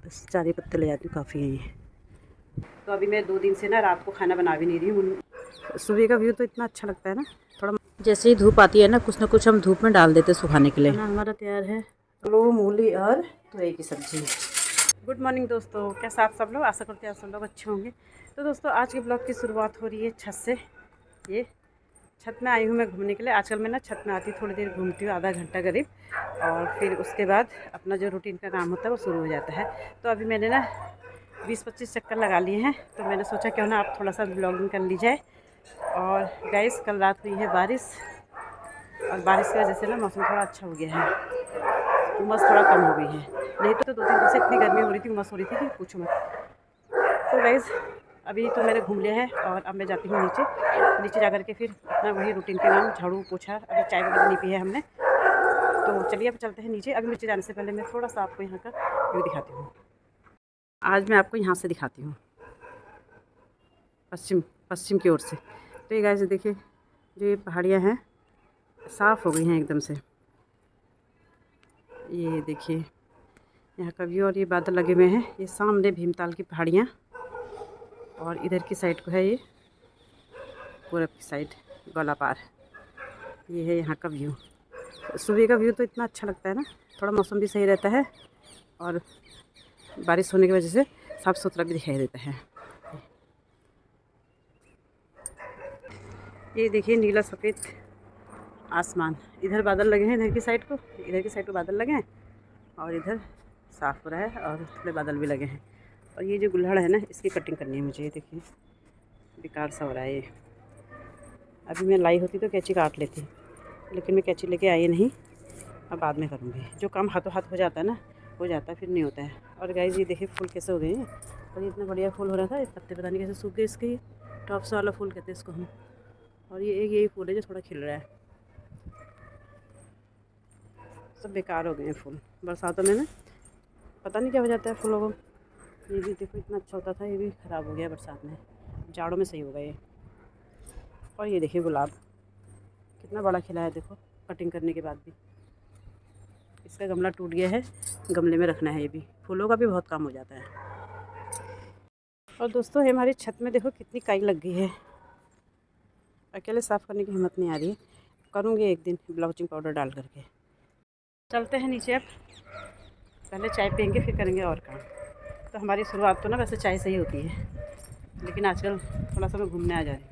बस 4 ही पत्ते ले जाती हूँ, काफ़ी है ये। तो अभी मैं 2 दिन से ना रात को खाना बना भी नहीं रही हूँ। सुबह का व्यू तो इतना अच्छा लगता है ना, थोड़ा जैसे ही धूप आती है ना कुछ हम धूप में डाल देते हैं सुखाने के लिए। खाना हमारा तैयार है, आलू मूली और तुरई की सब्जी। गुड मॉर्निंग दोस्तों, कैसा आप सब लोग, आशा करते हैं आप सब लोग अच्छे होंगे। तो दोस्तों आज के ब्लॉग की शुरुआत हो रही है छत से। ये छत में आई हूँ मैं घूमने के लिए। आजकल मैं ना छत में आती थोड़ी देर घूमती हूँ, आधा घंटा करीब, और फिर उसके बाद अपना जो रूटीन का काम होता है वो शुरू हो जाता है। तो अभी मैंने ना 20-25 चक्कर लगा लिए हैं, तो मैंने सोचा क्यों ना आप थोड़ा सा ब्लॉगिंग कर ली जाए। और गाइस कल रात हुई है बारिश, और बारिश की वजह से ना मौसम थोड़ा अच्छा हो गया है, उमस थोड़ा कम हो गई है। नहीं तो 2-3 दिन से इतनी गर्मी हो रही थी, उमस हो रही थी कि पूछो मत। तो गाइस अभी तो मैंने घूम लिया है, और अब मैं जाती हूँ नीचे जा कर के फिर अपना वही रूटीन के काम, झाड़ू पोछा। अभी चाय वगैरह नहीं पी है हमने, तो चलिए अब चलते हैं नीचे। अभी नीचे जाने से पहले मैं थोड़ा सा आपको यहाँ का व्यू दिखाती हूँ। आज मैं आपको यहाँ से दिखाती हूँ, पश्चिम की ओर से। तो ये गाइस देखिए, जो ये पहाड़ियाँ हैं साफ़ हो गई हैं एकदम से। ये देखिए यहाँ का व्यू, और ये बादल लगे हुए हैं। ये सामने भीमताल की पहाड़ियाँ, और इधर की साइड को है ये पूरब की साइड गोलापार। ये है यहाँ का व्यू। सुबह का व्यू तो इतना अच्छा लगता है ना, थोड़ा मौसम भी सही रहता है, और बारिश होने की वजह से साफ़ सुथरा भी दिखाई देता है। ये देखिए नीला सफ़ेद आसमान, इधर बादल लगे हैं, इधर की साइड को बादल लगे हैं, और इधर साफ़ हो रहा है और थोड़े बादल भी लगे हैं। और ये जो गुल्हड़ है ना, इसकी कटिंग करनी है मुझे। ये देखिए बेकार सा हो रहा है ये। अभी मैं लाई होती तो कैंची काट लेती, लेकिन मैं कैंची लेके आई नहीं, अब बाद में करूँगी। जो काम हाथों हाथ हो जाता है ना, हो जाता है, फिर नहीं होता है। और गाइस ये देखिए फूल कैसे हो गए हैं, और ये इतना बढ़िया फूल हो रहा था, पत्ते पता नहीं कैसे सूख गए इसके। ये टॉप्स वाला फूल कहते हैं इसको हम। और ये एक यही फूल है जो थोड़ा खिल रहा है, सब बेकार हो गए हैं फूल बरसातों में ना, पता नहीं क्या हो जाता है फूलों को। ये भी देखो इतना अच्छा होता था, ये भी ख़राब हो गया बरसात में, जाड़ों में सही होगा ये। और ये देखिए गुलाब कितना बड़ा खिला है, देखो कटिंग करने के बाद भी। इसका गमला टूट गया है, गमले में रखना है। ये भी फूलों का भी बहुत काम हो जाता है। और दोस्तों ये हमारी छत में देखो कितनी काई लग गई है, अकेले साफ़ करने की हिम्मत नहीं आ रही है। करूँगी एक दिन ब्लीचिंग पाउडर डाल करके। चलते हैं नीचे, अब पहले चाय पियेंगे फिर करेंगे और काम। तो हमारी शुरुआत तो ना वैसे चाय से ही होती है, लेकिन आजकल थोड़ा सा मैं घूमने आ जा रही हूँ।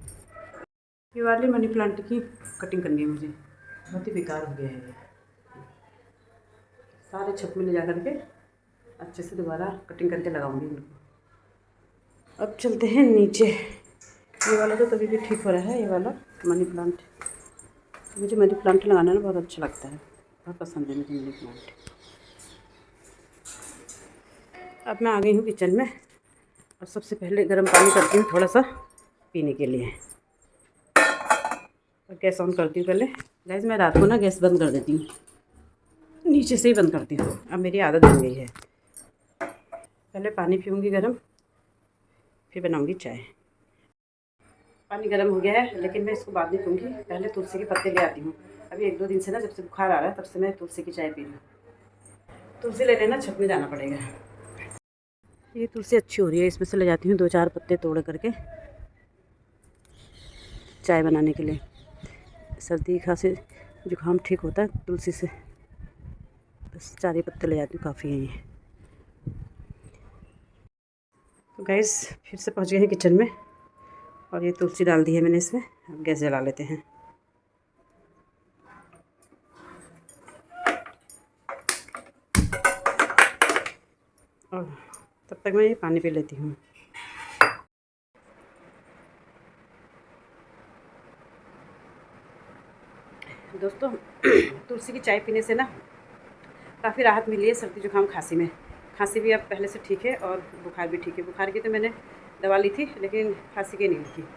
ये वाली मनी प्लांट की कटिंग करनी है मुझे, बहुत ही बेकार हो गया है ये। सारे छत में ले जा करके अच्छे से दोबारा कटिंग करके लगाऊंगी इनको। अब चलते हैं नीचे। ये वाला तो तभी भी ठीक हो रहा है, ये वाला मनी प्लांट। मुझे मनी प्लांट लगाना ना बहुत अच्छा लगता है, बहुत पसंद है मुझे मनी प्लांट। अब मैं आ गई हूँ किचन में, और सबसे पहले गर्म पानी करती हूँ थोड़ा सा पीने के लिए, और गैस ऑन करती हूँ पहले। गैस मैं रात को ना गैस बंद कर देती हूँ, नीचे से ही बंद करती हूँ, अब मेरी आदत बन गई है। पहले पानी पीऊँगी गर्म, फिर बनाऊँगी चाय। पानी गर्म हो गया है, लेकिन मैं इसको बाद में पीऊँगी, पहले तुलसी के पत्ते ले आती हूँ। अभी 1-2 दिन से ना, जब से बुखार आ रहा है तब से मैं तुलसी की चाय पी रही हूँ। तुलसी लेने ना छत में जाना पड़ेगा। ये तुलसी अच्छी हो रही है, इसमें से ले जाती हूँ 2-4 पत्ते तोड़ करके चाय बनाने के लिए। सर्दी खांसी जुकाम ठीक होता है तुलसी से। बस 4 ही पत्ते ले जाती हूँ, काफ़ी है ये। तो गैस फिर से पहुँच गए हैं किचन में, और ये तुलसी डाल दी है मैंने इसमें। अब गैस जला लेते हैं। और तब तक मैं ये पानी पी लेती हूँ। दोस्तों तुलसी की चाय पीने से ना काफ़ी राहत मिली है सर्दी जुकाम खांसी में। खांसी भी अब पहले से ठीक है, और बुखार भी ठीक है। बुखार की तो मैंने दवा ली थी, लेकिन खांसी की नहीं ली थी।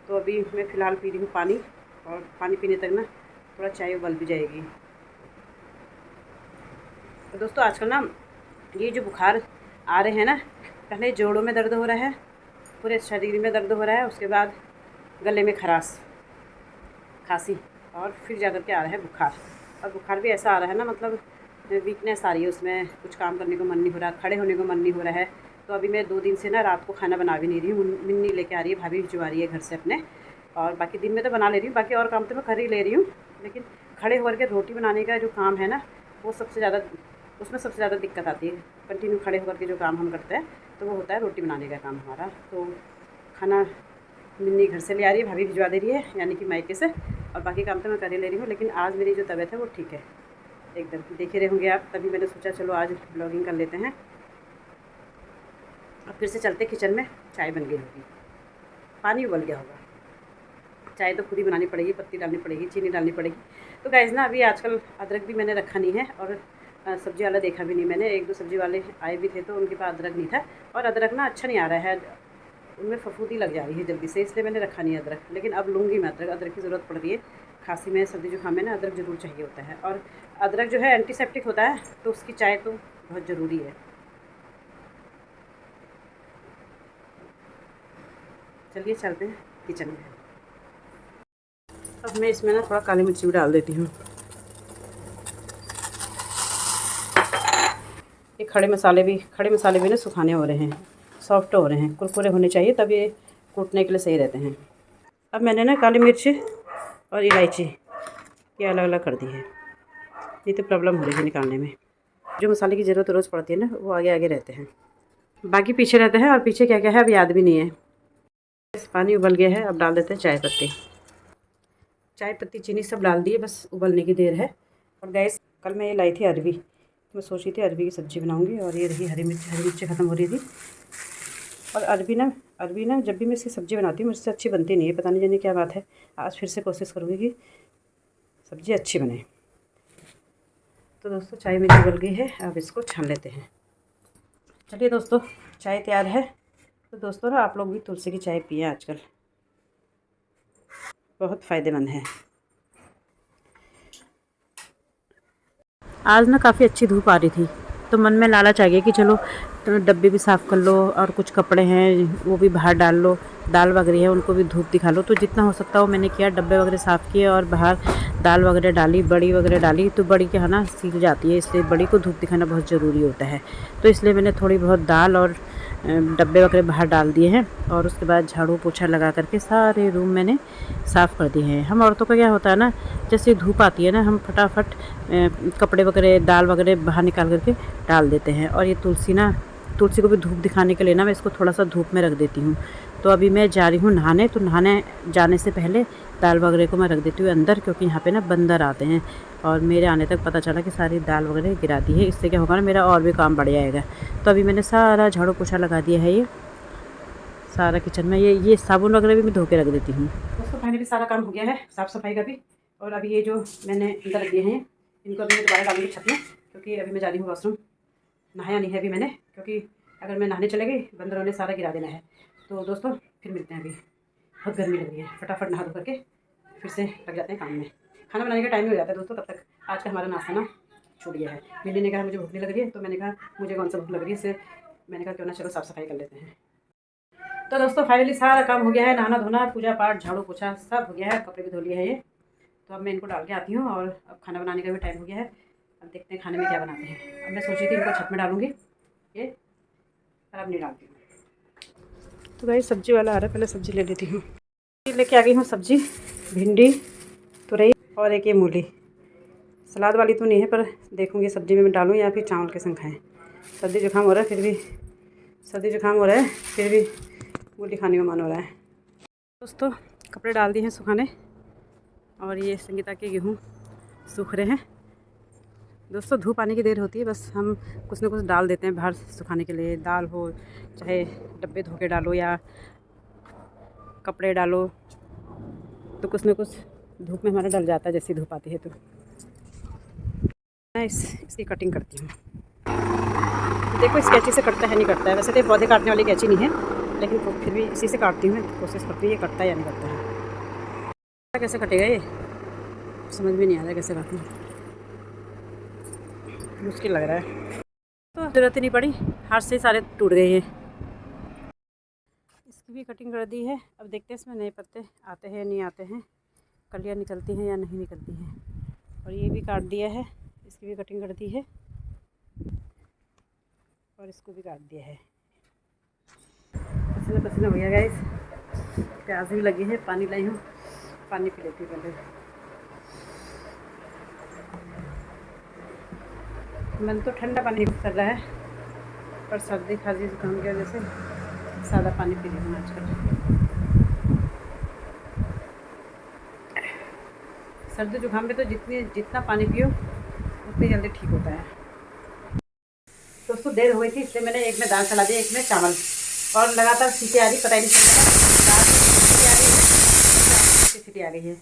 तो अभी मैं फ़िलहाल पी रही हूँ पानी, और पानी पीने तक ना थोड़ा चाय उबल भी जाएगी। तो दोस्तों आजकल ना ये जो बुखार आ रहे हैं ना, पहले जोड़ों में दर्द हो रहा है, पूरे शरीर में दर्द हो रहा है, उसके बाद गले में खराश, खांसी, और फिर जा कर के आ रहा है बुखार। और बुखार भी ऐसा आ रहा है ना, मतलब वीकनेस आ रही है, उसमें कुछ काम करने को मन नहीं हो रहा, खड़े होने को मन नहीं हो रहा है। तो अभी मैं 2 दिन से ना रात को खाना बना भी नहीं रही हूँ। मिन्नी लेके आ रही है, भाभी भिजवा रही है घर से अपने, और बाकी दिन में तो बना ले रही हूँ, बाकी और काम तो मैं कर ही ले रही हूँ। लेकिन खड़े होकर के रोटी बनाने का जो काम है ना, वो सबसे ज़्यादा, उसमें सबसे ज़्यादा दिक्कत आती है। कंटिन्यू खड़े होकर के जो काम हम करते हैं तो वो होता है रोटी बनाने का काम हमारा। तो खाना मिन्नी घर से ले आ रही है, भाभी भिजवा दे रही है, यानी कि मायके से, और बाकी काम तो मैं कर ही ले रही हूँ। लेकिन आज मेरी जो तबीयत है वो ठीक है एकदम, देख रहे होंगे आप, तभी मैंने सोचा चलो आज ब्लॉगिंग कर लेते हैं। अब फिर से चलते किचन में। चाय बन गई होगी, पानी उबल गया होगा, चाय तो खुद ही बनानी पड़ेगी, पत्ती डालनी पड़ेगी, चीनी डालनी पड़ेगी। तो गाइस ना अभी आजकल अदरक भी मैंने रखा नहीं है, और सब्ज़ी वाला देखा भी नहीं मैंने। 1-2 सब्ज़ी वाले आए भी थे तो उनके पास अदरक नहीं था, और अदरक ना अच्छा नहीं आ रहा है, उनमें फफूंदी लग जा रही है जल्दी से, इसलिए मैंने रखा नहीं अदरक। लेकिन अब लूँगी मैं अदरक, अदरक की ज़रूरत पड़ रही है। खांसी में, सर्दी जुकाम में ना अदरक ज़रूर चाहिए होता है, और अदरक जो है एंटीसेप्टिक होता है, तो उसकी चाय तो बहुत ज़रूरी है। चलिए चलते हैं किचन में। अब मैं इसमें ना थोड़ा काली मिर्ची भी डाल देती हूँ। ये खड़े मसाले भी ना सुखाने हो रहे हैं, सॉफ्ट हो रहे हैं, कुरकुरे होने चाहिए, तब ये कूटने के लिए सही रहते हैं। अब मैंने ना काली मिर्च और इलायची ये अलग अलग कर दी है, ये तो प्रॉब्लम हो रही है निकालने में। जो मसाले की ज़रूरत रोज़ पड़ती है ना, वो आगे आगे रहते हैं, बाकी पीछे रहते हैं, और पीछे क्या क्या है अब याद भी नहीं है। पानी उबल गया है, अब डाल देते हैं चाय पत्ती चीनी सब डाल दिए, बस उबलने की देर है। और गैस, कल मैं ये लाई थी अरबी, मैं सोची थी अरबी की सब्ज़ी बनाऊंगी, और ये रही हरी मिर्ची ख़त्म हो रही थी। और अरबी ना जब भी मैं इसकी सब्ज़ी बनाती हूँ मुझसे अच्छी बनती नहीं है, पता नहीं जाने क्या बात है। आज फिर से कोशिश करूँगी कि सब्ज़ी अच्छी बने। तो दोस्तों चाय मेरी उबल गई है, अब इसको छान लेते हैं। चलिए दोस्तों, चाय तैयार है। तो दोस्तों ना आप लोग भी तुलसी की चाय पिए, आजकल बहुत फ़ायदेमंद है। आज ना काफ़ी अच्छी धूप आ रही थी, तो मन में लालच आ गया कि चलो तो डब्बे भी साफ़ कर लो, और कुछ कपड़े हैं वो भी बाहर डाल लो, दाल वगैरह है उनको भी धूप दिखा लो। तो जितना हो सकता हो मैंने किया, डब्बे वगैरह साफ़ किए और बाहर दाल वगैरह डाली, बड़ी वगैरह डाली। तो बड़ी क्या है ना, सीख जाती है, इसलिए बड़ी को धूप दिखाना बहुत ज़रूरी होता है। तो इसलिए मैंने थोड़ी बहुत दाल और डब्बे वगैरह बाहर डाल दिए हैं, और उसके बाद झाड़ू पोछा लगा करके सारे रूम मैंने साफ़ कर दिए हैं। हम औरतों का क्या होता है ना, जैसे धूप आती है ना, हम फटाफट कपड़े वगैरह दाल वगैरह बाहर निकाल करके डाल देते हैं। और ये तुलसी को भी धूप दिखाने के लिए ना मैं इसको थोड़ा सा धूप में रख देती हूँ। तो अभी मैं जा रही हूँ नहाने, तो नहाने जाने से पहले दाल वगैरह को मैं रख देती हूँ अंदर, क्योंकि यहाँ पे ना बंदर आते हैं, और मेरे आने तक पता चला कि सारी दाल वगैरह गिरा दी है। इससे क्या होगा ना, मेरा और भी काम बढ़ जाएगा। तो अभी मैंने सारा झाड़ू पोछा लगा दिया है, ये सारा किचन में, ये साबुन वगैरह भी मैं धो के रख देती हूँ। दोस्तों फाइनली सारा काम हो गया है, साफ़ सफाई का भी। और अभी ये जो मैंने अंदर रख दिए हैं, इनको अभी मैं दोबारा डालूंगी छत में, क्योंकि अभी मैं जा रही हूँ वॉशरूम। नहाया नहीं है अभी मैंने, क्योंकि अगर मैं नहाने चले गई बंदरों ने सारा गिरा देना है। तो दोस्तों फिर मिलते हैं, अभी बहुत गर्मी लग रही है, फटाफट नहा धो करके फिर से लग जाते हैं काम में। खाना बनाने का टाइम हो जाता है दोस्तों, तब तक आज का हमारा नाश्ता ना छूट गया है। मिली ने कहा मुझे भूख नहीं लग रही है, तो मैंने कहा मुझे कौन सा भूख लग रही है, इससे मैंने कहा क्यों ना चलो साफ़ सफाई कर लेते हैं। तो दोस्तों फाइनली सारा काम हो गया है, नहाना धोना पूजा पाठ झाड़ू पोछा सब हो गया है, कपड़े भी धो लिए हैं ये। तो अब मैं इनको डाल के आती हूँ, और अब खाना बनाने का भी टाइम हो गया है। अब देखते हैं खाने में क्या बनाते हैं। अब मैं सोची थी इनको छत में डालूंगी ये, पर अब नहीं डालती हूँ। तो भाई सब्ज़ी वाला आ रहा है, पहले सब्ज़ी ले लेती हूँ। लेके आ गई हूँ सब्ज़ी, भिंडी, तुरई और एक ये मूली। सलाद वाली तो नहीं है, पर देखूँगी सब्ज़ी में मैं डालूँ या फिर चावल के संग खाएँ। सर्दी जुकाम हो रहा है, फिर भी मूली खाने का मन हो रहा है। दोस्तों कपड़े डाल दिए हैं सुखाने, और ये संगीता के गेहूँ सूख रहे हैं। दोस्तों धूप आने की देर होती है, बस हम कुछ ना कुछ डाल देते हैं बाहर सुखाने के लिए। दाल हो, चाहे डब्बे धो के डालो या कपड़े डालो, तो कुछ ना कुछ धूप में हमारा डल जाता है जैसी धूप आती है। तो मैं इसकी कटिंग करती हूँ। देखो इस कैंची से कटता है नहीं कटता है, वैसे तो पौधे काटने वाली कैंची नहीं है, लेकिन फिर भी इसी से काटती हूँ, कोशिश करती हूँ ये कटता है या नहीं कटता है। कैसे कटेगा ये समझ में नहीं आ रहा है, कैसे काटूँ, मुश्किल लग रहा है। तो ज़रूरत ही नहीं पड़ी, हाथ से सारे टूट गए हैं। इसकी भी कटिंग कर दी है। अब देखते हैं इसमें नए पत्ते आते हैं नहीं आते हैं, कलियाँ निकलती हैं या नहीं निकलती हैं। और ये भी काट दिया है, इसकी भी कटिंग कर दी है। और इसको भी काट दिया है। पसीना पसीना हो गया गाइस, प्यास भी लगी है, पानी लाई हूँ, पानी पी लेती हूँ पहले। मन तो ठंडा पानी कर रहा है, पर सर्दी खांसी जुकाम की वजह से सादा पानी पी रही हूँ आजकल। सर्दी जुकाम में तो जितना पानी पियो उतनी जल्दी ठीक होता है। दोस्तों देर हो गई थी, इसलिए मैंने एक में दाल चला दी, एक में चावल, और लगातार सीटी आ रही, पता ही नहीं चल रहा है सीटी आ गई है।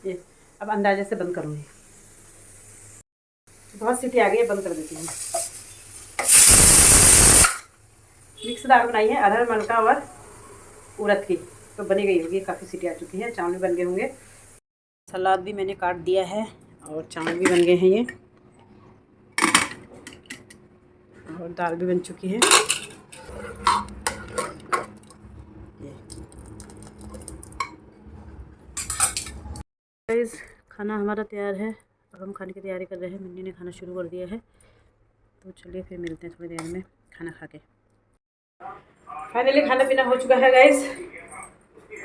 ये अब अंदाजे से बंद करूँगी, बहुत सीटी आ गई है, बंद कर देती हूँ। मिक्स दाल बनाई है, अरहर, मलका और उड़द की, तो बनी गई होगी, काफ़ी सीटी आ चुकी है। चावल भी बन गए होंगे, सलाद भी मैंने काट दिया है, और चावल भी बन गए हैं ये, और दाल भी बन चुकी है। गाइस खाना हमारा तैयार है, अब हम खाने की तैयारी कर रहे हैं। मम्मी ने खाना शुरू कर दिया है, तो चलिए फिर मिलते हैं थोड़ी देर में खाना खा के। फाइनली खाना पीना हो चुका है गाइस,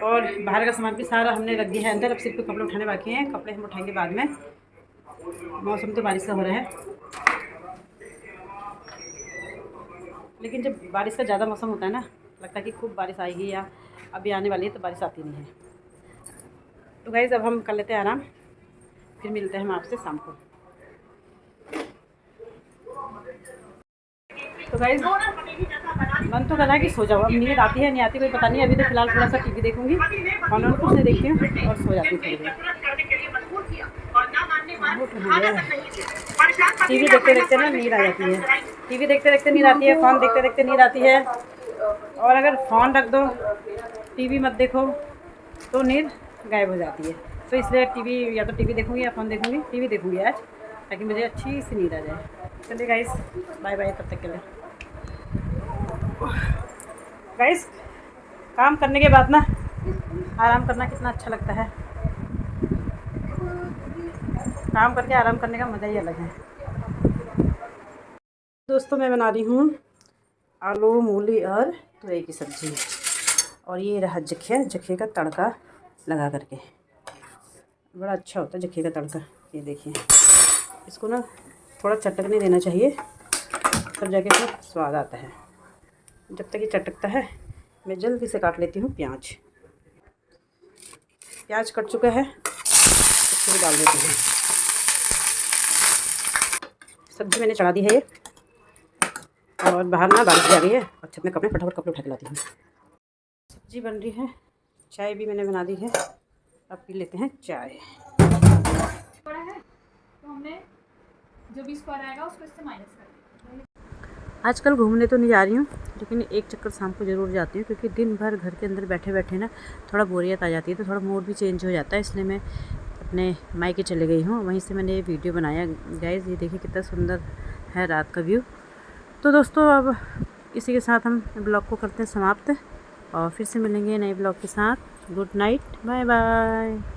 और बाहर का सामान भी सारा हमने रख दिया है अंदर। अब सिर्फ कपड़े उठाने बाकी हैं, कपड़े हम उठाएंगे बाद में। मौसम तो बारिश का हो रहा है, लेकिन जब बारिश का ज़्यादा मौसम होता है ना, लगता है कि खूब बारिश आएगी या अभी आने वाली है, तो बारिश आती नहीं है। तो गाइस अब हम कर लेते हैं आराम, फिर मिलते हैं हम आपसे शाम को। तो गाइस मन तो कर रहा है कि सो जाओ, अब नींद आती है नहीं आती कोई पता नहीं। अभी तो फिलहाल थोड़ा सा टीवी देखूंगी, ऑनलाइन कुछ नहीं देखती हूँ, और सो जाती हूँ थोड़ी देर। टीवी देखते देखते ना नींद आ जाती है, टीवी देखते देखते नींद आती है, फ़ोन देखते देखते नींद आती है। और अगर फ़ोन रख दो, टीवी मत देखो, तो नींद गायब हो जाती है। तो इसलिए टीवी, या तो टीवी देखूंगी या फ़ोन देखूंगी। टीवी देखूंगी आज, ताकि मुझे अच्छी सी नींद आ जाए। चलिए गाइस, बाय बाय तब तक के लिए। गाइस काम करने के बाद ना आराम करना कितना अच्छा लगता है। काम करके आराम करने का मज़ा ही अलग है। दोस्तों मैं बना रही हूँ आलू, मूली और तुरई की सब्ज़ी, और ये रहा जखे का तड़का लगा करके। बड़ा अच्छा होता है जखे का तड़का। ये देखिए, इसको ना थोड़ा चटकने देना चाहिए, तब जाके इसमें स्वाद आता है। जब तक ये चटकता है मैं जल्दी से काट लेती हूँ प्याज। प्याज कट चुका है, इसको भी डाल देती हूँ। सब्ज़ी मैंने चढ़ा दी है ये, और बाहर ना बारिश जा रही है, और छत में फटाफट कपड़े उठा के लाती हूँ। सब्ज़ी बन रही है, चाय भी मैंने बना दी है, अब पी लेते हैं चाय। तो हमने जो भी स्क्वायर आएगा उसको इससे माइनस कर देंगे। आजकल घूमने तो नहीं जा रही हूँ, लेकिन एक चक्कर शाम को ज़रूर जाती हूँ, क्योंकि दिन भर घर के अंदर बैठे बैठे ना थोड़ा बोरियत आ जाती है, तो थोड़ा मूड भी चेंज हो जाता है। इसलिए मैं अपने मायके चले गई हूँ, वहीं से मैंने ये वीडियो बनाया। गाइस ये देखिए कितना सुंदर है रात का व्यू। तो दोस्तों अब इसी के साथ हम ब्लॉग को करते हैं समाप्त, और फिर से मिलेंगे नए ब्लॉग के साथ। Good night, bye bye.